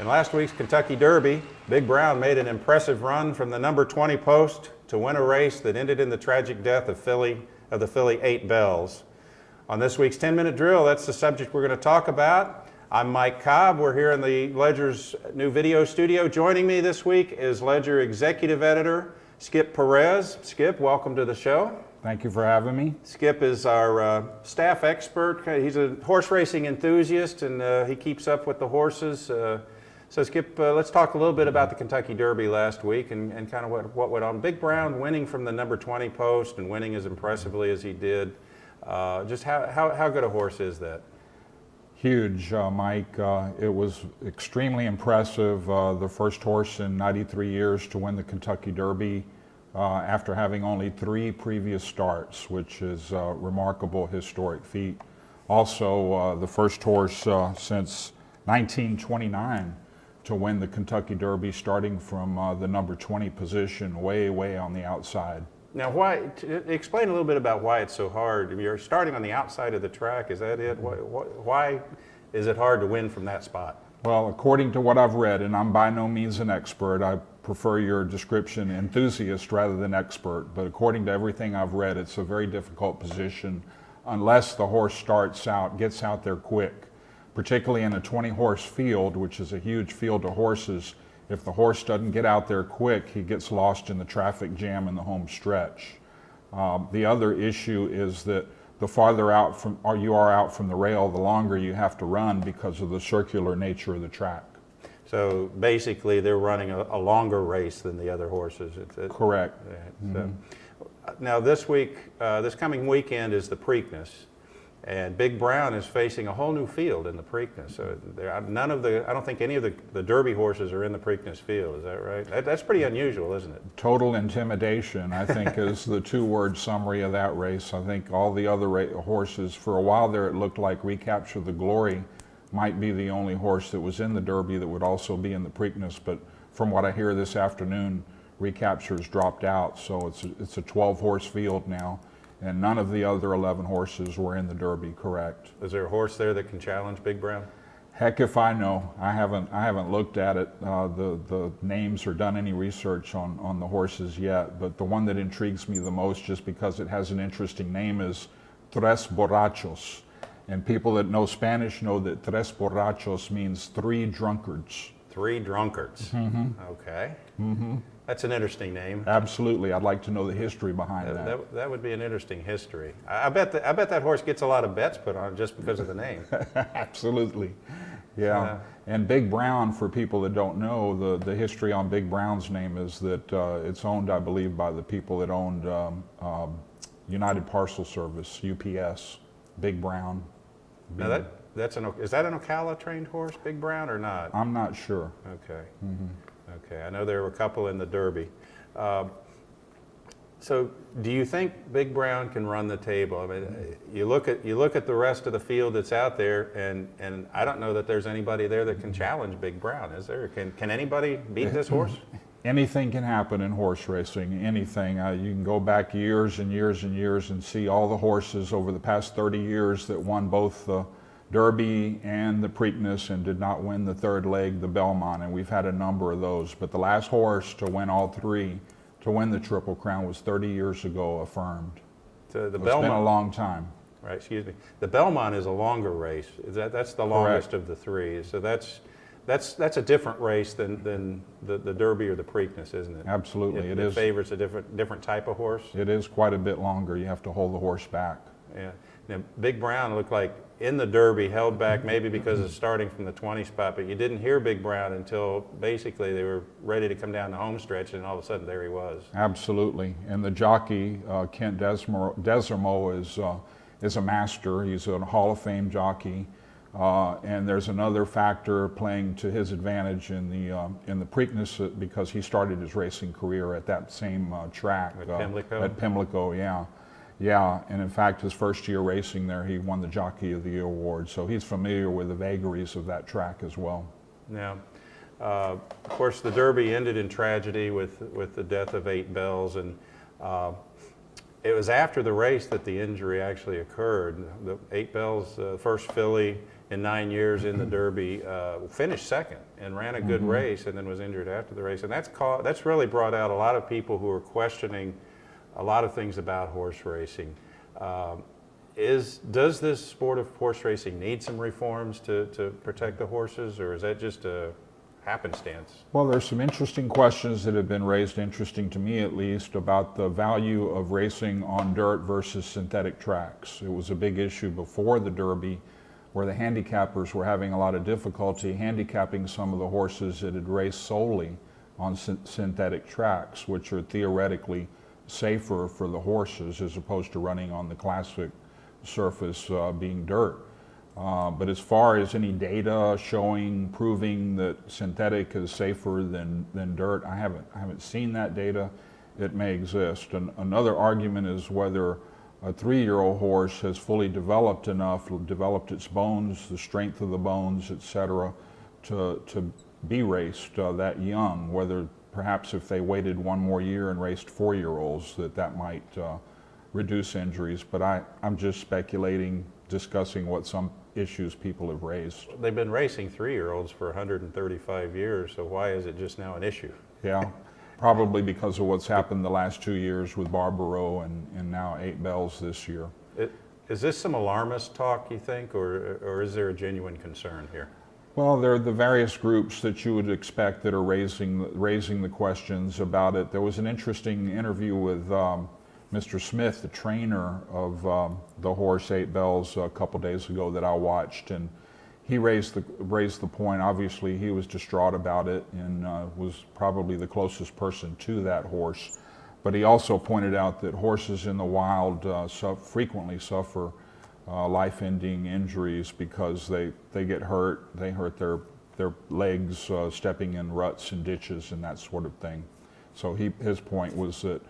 In last week's Kentucky Derby, Big Brown made an impressive run from the number 20 post to win a race that ended in the tragic death of the filly 8 Bells. On this week's 10-minute drill, that's the subject we're going to talk about. I'm Mike Cobb. We're here in the Ledger's new video studio. Joining me this week is Ledger Executive Editor Skip Perez. Skip, welcome to the show. Thank you for having me. Skip is our staff expert. He's a horse racing enthusiast, and he keeps up with the horses. So Skip, let's talk a little bit about the Kentucky Derby last week and kind of what went on. Big Brown winning from the number 20 post and winning as impressively as he did. Just how good a horse is that? Huge, Mike. It was extremely impressive. The first horse in 93 years to win the Kentucky Derby after having only 3 previous starts, which is a remarkable historic feat. Also, the first horse since 1929 to win the Kentucky Derby, starting from the number 20 position, way on the outside. Now, explain a little bit about why it's so hard. You're starting on the outside of the track, is that it? Why is it hard to win from that spot? Well, according to what I've read, and I'm by no means an expert, I prefer your description enthusiast rather than expert, but according to everything I've read, it's a very difficult position unless the horse gets out there quick, particularly in a 20-horse field, which is a huge field of horses. If the horse doesn't get out there quick, he gets lost in the traffic jam in the home stretch. The other issue is that the farther out you are out from the rail, the longer you have to run because of the circular nature of the track. So basically, they're running a longer race than the other horses. Correct. So, now this coming weekend is the Preakness, and Big Brown is facing a whole new field in the Preakness. So I don't think any of the Derby horses are in the Preakness field. Is that right? That's pretty unusual, isn't it? Total intimidation, I think, is the 2-word summary of that race. I think all the other horses, for a while there, it looked like Recapture the Glory might be the only horse that was in the Derby that would also be in the Preakness. But from what I hear this afternoon, Recapture's dropped out. So it's a 12-horse field now. And none of the other 11 horses were in the Derby, correct. Is there a horse there that can challenge Big Brown? Heck if I know. I haven't looked at it, the names or done any research on the horses yet, but the one that intrigues me the most, just because it has an interesting name, is Tres Borrachos. And people that know Spanish know that Tres Borrachos means 3 drunkards. 3 drunkards. Mm-hmm. Okay. Mm-hmm. That's an interesting name. Absolutely. I'd like to know the history behind that. That would be an interesting history. I bet that horse gets a lot of bets put on just because of the name. Absolutely. Yeah. And Big Brown, for people that don't know, the history on Big Brown's name is that it's owned, I believe, by the people that owned United Parcel Service, UPS, Big Brown. Now is that an Ocala trained horse, Big Brown, or not? I'm not sure. Okay. Mm-hmm. Okay, I know there were a couple in the Derby. So, do you think Big Brown can run the table? I mean, you look at the rest of the field that's out there, and I don't know that there's anybody there that can challenge Big Brown. Is there? Can anybody beat this horse? Anything can happen in horse racing. Anything. You can go back years and years and years and see all the horses over the past 30 years that won both the Derby and the Preakness and did not win the 3rd leg, the Belmont, and we've had a number of those. But the last horse to win all 3, to win the Triple Crown, was 30 years ago, affirmed. So it's been a long time. Right, excuse me. The Belmont is a longer race. That's the longest of the 3. So that's a different race than the Derby or the Preakness, isn't it? Absolutely, it is. It favors a different type of horse. It is quite a bit longer. You have to hold the horse back. Yeah. Now, Big Brown looked like in the Derby held back maybe because of starting from the 20 spot, but you didn't hear Big Brown until basically they were ready to come down the home stretch, and all of a sudden there he was. Absolutely. And the jockey, Kent Desormeaux, is a master. He's a Hall of Fame jockey. And there's another factor playing to his advantage in the Preakness, because he started his racing career at that same track. At Pimlico? At Pimlico, yeah. Yeah, and in fact, his first year racing there, he won the Jockey of the Year award, so he's familiar with the vagaries of that track as well. Now, of course, the Derby ended in tragedy with the death of 8 Bells, and It was after the race that the injury actually occurred. The 8 Bells, first filly in 9 years in the Derby, finished second and ran a good race, and then was injured after the race. And that's really brought out a lot of people who are questioning a lot of things about horse racing. Does this sport of horse racing need some reforms to protect the horses, or is that just a happenstance? Well, there's some interesting questions that have been raised, interesting to me at least, about the value of racing on dirt versus synthetic tracks. It was a big issue before the Derby, where the handicappers were having a lot of difficulty handicapping some of the horses that had raced solely on synthetic tracks, which are theoretically safer for the horses as opposed to running on the classic surface being dirt. But as far as any data proving that synthetic is safer than dirt, I haven't seen that data. It may exist. And another argument is whether a 3-year-old horse has fully developed its bones, the strength of the bones, etc., to be raced that young. Whether perhaps if they waited 1 more year and raced 4-year-olds, that might reduce injuries. But I'm just speculating, discussing what some issues people have raised. They've been racing 3-year-olds for 135 years, so why is it just now an issue? Yeah, probably because of what's happened the last 2 years with Barbaro and now 8 Bells this year. Is this some alarmist talk, you think, or is there a genuine concern here? Well, there are the various groups that you would expect that are raising the questions about it. There was an interesting interview with Mr. Smith, the trainer of the horse 8 Bells, a couple days ago that I watched, and he raised the point. Obviously, he was distraught about it and was probably the closest person to that horse. But he also pointed out that horses in the wild frequently suffer life-ending injuries because they get hurt. They hurt their legs stepping in ruts and ditches and that sort of thing. So his point was that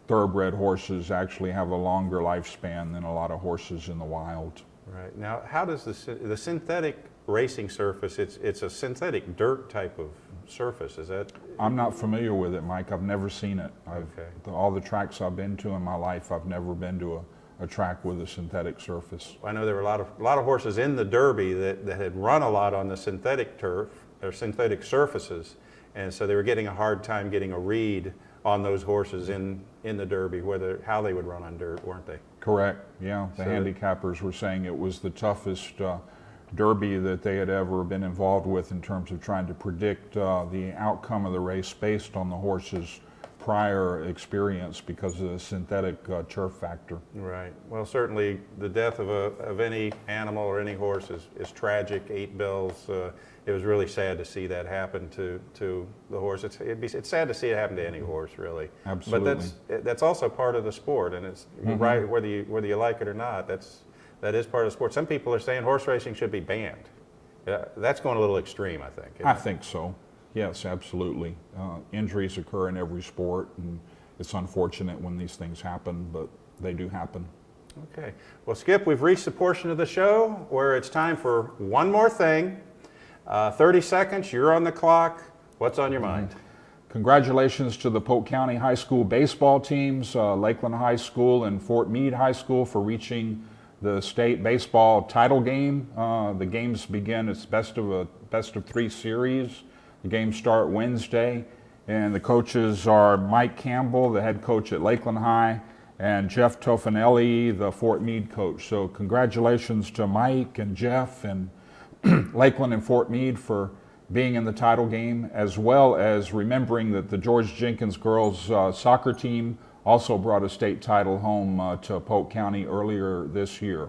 thoroughbred horses actually have a longer lifespan than a lot of horses in the wild. Right. Now, how does the synthetic racing surface, it's a synthetic dirt type of surface, is that? I'm not familiar with it, Mike. I've never seen it. Okay. All the tracks I've been to in my life, I've never been to a track with a synthetic surface. I know there were a lot of horses in the Derby that had run a lot on the synthetic turf or synthetic surfaces, and so they were getting a hard time getting a read on those horses in the Derby, how they would run on dirt, weren't they? Correct, yeah. The handicappers were saying it was the toughest Derby that they had ever been involved with in terms of trying to predict the outcome of the race based on the horse's prior experience because of the synthetic turf factor. Right. Well, certainly the death of any animal or any horse is tragic. 8 Bells. It was really sad to see that happen to the horse. It's sad to see it happen to any horse, really. Absolutely. But that's also part of the sport, and it's right whether you like it or not. That is part of the sport. Some people are saying horse racing should be banned. That's going a little extreme, I think. I think so. Yes, absolutely. Injuries occur in every sport, and it's unfortunate when these things happen, but they do happen. Okay. Well, Skip, we've reached the portion of the show where it's time for one more thing. 30 seconds, you're on the clock. What's on your mind? Congratulations to the Polk County High School baseball teams, Lakeland High School and Fort Meade High School, for reaching the state baseball title game. The games begin, it's best of 3 series. The games start Wednesday, and the coaches are Mike Campbell, the head coach at Lakeland High, and Jeff Tofanelli, the Fort Meade coach. So congratulations to Mike and Jeff and Lakeland and Fort Meade for being in the title game, as well as remembering that the George Jenkins girls soccer team also brought a state title home to Polk County earlier this year.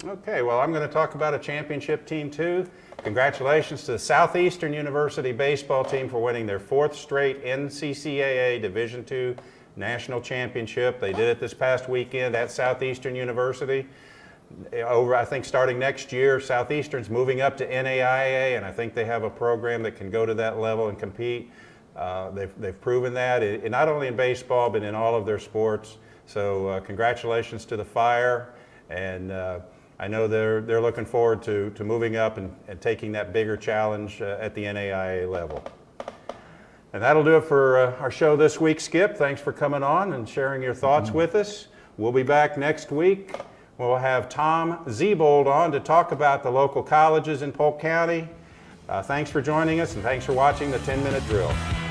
Okay, well, I'm going to talk about a championship team too. Congratulations to the Southeastern University baseball team for winning their 4th straight NCCAA Division II National Championship. They did it this past weekend at Southeastern University. I think starting next year, Southeastern's moving up to NAIA, and I think they have a program that can go to that level and compete. They've proven that, not only in baseball, but in all of their sports. So congratulations to the Fire, and I know they're looking forward to moving up and taking that bigger challenge at the NAIA level. And that'll do it for our show this week, Skip. Thanks for coming on and sharing your thoughts with us. We'll be back next week. We'll have Tom Zebold on to talk about the local colleges in Polk County. Thanks for joining us, and thanks for watching the 10-Minute Drill.